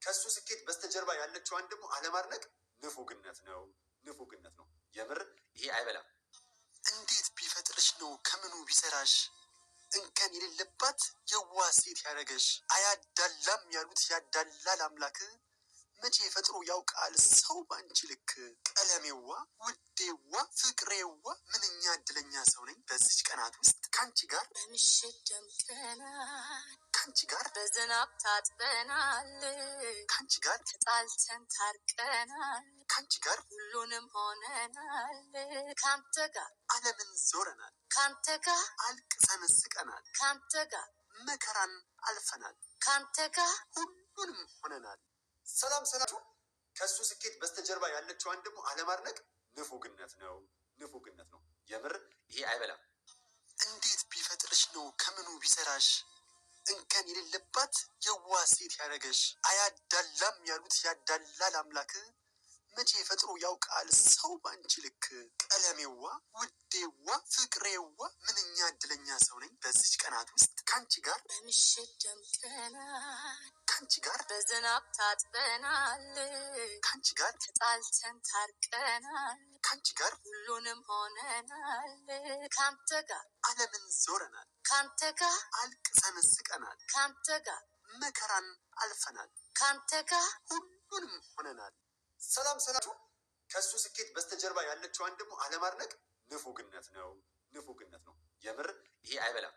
ከሱ ስኬት በስተጀርባ ያለችዋን ደግሞ አለማድነቅ ንፉግነት ነው። ንፉግነት ነው። የምር ይሄ አይበላም። እንዴት ቢፈጥርሽ ነው ከምኑ ቢሰራሽ እንከን የሌለባት የዋህ ሴት ያደረገሽ። አያዳላም ያሉት ያዳላል አምላክ መቼ ፈጥሮ ያውቃል ሰው ባንቺ ልክ። ቀለሜዋ ውዴዋ ፍቅሬዋ ምንኛ እድለኛ ሰው ነኝ በዚች ቀናት ውስጥ ካንቺ ጋር በምሽት ደምቀናል፣ ካንቺ ጋር በዝናብ ታጥበናል፣ ካንቺ ጋር ተጣልተን ታርቀናል፣ ካንቺ ጋር ሁሉንም ሆነናል፣ ካንተ ጋር ዓለምን ዞረናል፣ ካንተ ጋር አልቅሰን ስቀናል፣ ካንተ ጋር መከራን አልፈናል፣ ካንተ ጋር ሁሉንም ሆነናል። ሰላም ሰላም። ከሱ ስኬት በስተጀርባ ያለችዋን ደግሞ አለማድነቅ ንፉግነት ነው። ንፉግነት ነው። የምር ይሄ አይበላም። እንዴት ቢፈጥርሽ ነው ከምኑ ቢሰራሽ እንከን የሌለባት የዋህ ሴት ያደረገሽ። አያዳላም ያሉት ያዳላል አምላክ መቼ ፈጥሮ ያውቃል ሰው ባንቺ ልክ። ቀለሜዋ ውዴዋ ፍቅሬዋ ምንኛ እድለኛ ሰው ነኝ በዚች ቀናት ውስጥ ካንቺ ጋር በምሽት ደምቀናል፣ ካንቺ ጋር በዝናብ ታጥበናል፣ ካንቺ ጋር ተጣልተን ታርቀናል፣ ካንቺ ጋር ሁሉንም ሆነናል፣ ካንተ ጋር ዓለምን ዞረናል፣ ካንተ ጋር አልቅሰን ስቀናል፣ ካንተ ጋር መከራን አልፈናል፣ ካንተ ጋር ሁሉንም ሆነናል። ሰላም ሰላም። ከሱ ስኬት በስተጀርባ ያለችዋን ደግሞ አለማድነቅ ንፉግነት ነው። ንፉግነት ነው። የምር ይሄ አይበላም።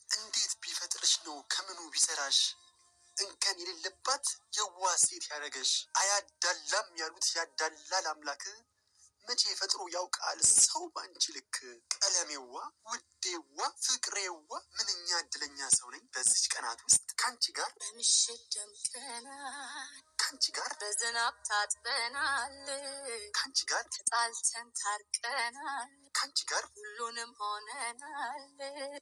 እንዴት ቢፈጥርሽ ነው ከምኑ ቢሰራሽ እንከን የሌለባት የዋህ ሴት ያደረገሽ። አያዳላም ያሉት ያዳላል አምላክ መቼ ፈጥሮ ያውቃል ሰው ባንቺ ልክ። ቀለሜዋ ውዴዋ ፍቅሬዋ ምንኛ እድለኛ ሰው ነኝ በዚች ቀናት ውስጥ ካንቺ ጋር በምሽት ደምቀናል፣ ካንቺ ጋር በዝናብ ታጥበናል፣ ካንቺ ጋር ተጣልተን ታርቀናል፣ ካንቺ ጋር ሁሉንም ሆነናል፣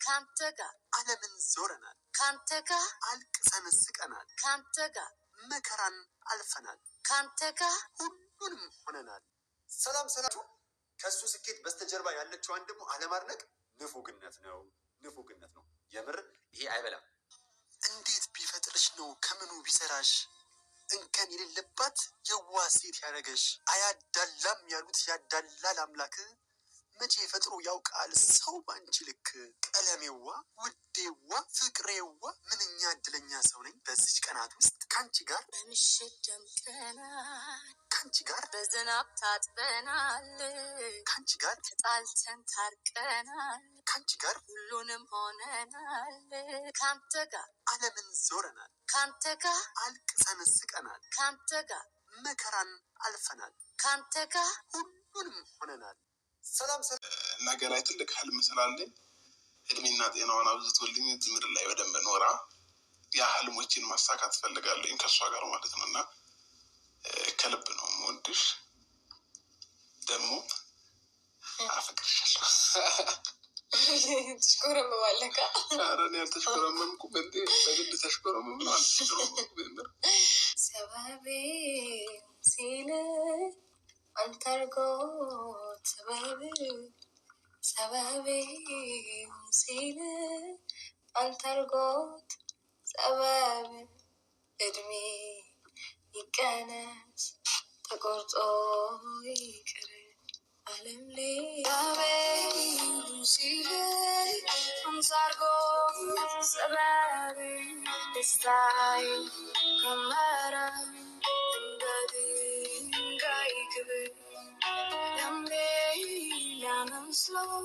ካንተ ጋር ዓለምን ዞረናል፣ ካንተ ጋር አልቅሰን ስቀናል፣ ካንተ ጋር መከራን አልፈናል፣ ካንተ ጋር ሁሉንም ሆነናል። ሰላም ሰላም። ከሱ ስኬት በስተጀርባ ያለችዋን ደግሞ አለማድነቅ ንፉግነት ነው። ንፉግነት ነው። የምር ይሄ አይበላም። እንዴት ቢፈጥርሽ ነው ከምኑ ቢሰራሽ እንከን የሌለባት የዋህ ሴት ያደረገሽ። አያዳላም ያሉት ያዳላል አምላክ መቼ ፈጥሮ ያውቃል ሰው ባንቺ ልክ። ቀለሜዋ ውዴዋ ፍቅሬዋ ምንኛ እድለኛ ሰው ነኝ በዚች ቀናት ውስጥ ካንቺ ጋር በምሽት ደምቀናል፣ ካንቺ ጋር በዝናብ ታጥበናል፣ ካንቺ ጋር ተጣልተን ታርቀናል፣ ካንቺ ጋር ሁሉንም ሆነናል፣ ካንተ ጋር ዓለምን ዞረናል፣ ካንተ ጋር አልቅሰን ስቀናል፣ ካንተ ጋር መከራን አልፈናል፣ ካንተ ጋር ሁሉንም ሆነናል። ሰላም ሰላም። ነገ ላይ ትልቅ ህልም ስላለኝ እድሜና ጤናዋን አብዝቶልኝ ምድር ላይ በደንብ ኖራ ያ ህልሞችን ማሳካት ፈልጋለኝ ከሷ ጋር ማለት ነው። እና ከልብ ነው የምወድሽ፣ ደግሞ አፈቅርሻለሁ። ተሽኮረም ባለካ አረን ያልተሽኮረመምኩ በእንዴ በግድ ተሽኮረመም ነው አልተሽኮረመም። ሰባቤ ሲል አንተርጎ ሰባቤ ሲል አንተርጎት ሰባብ እድሜ ይቀነስ ተቆርጦ ይቅር ዓለም ላይ ሲል አንተርጎት ሰባብ ደስታይ ከመራ I'm slow,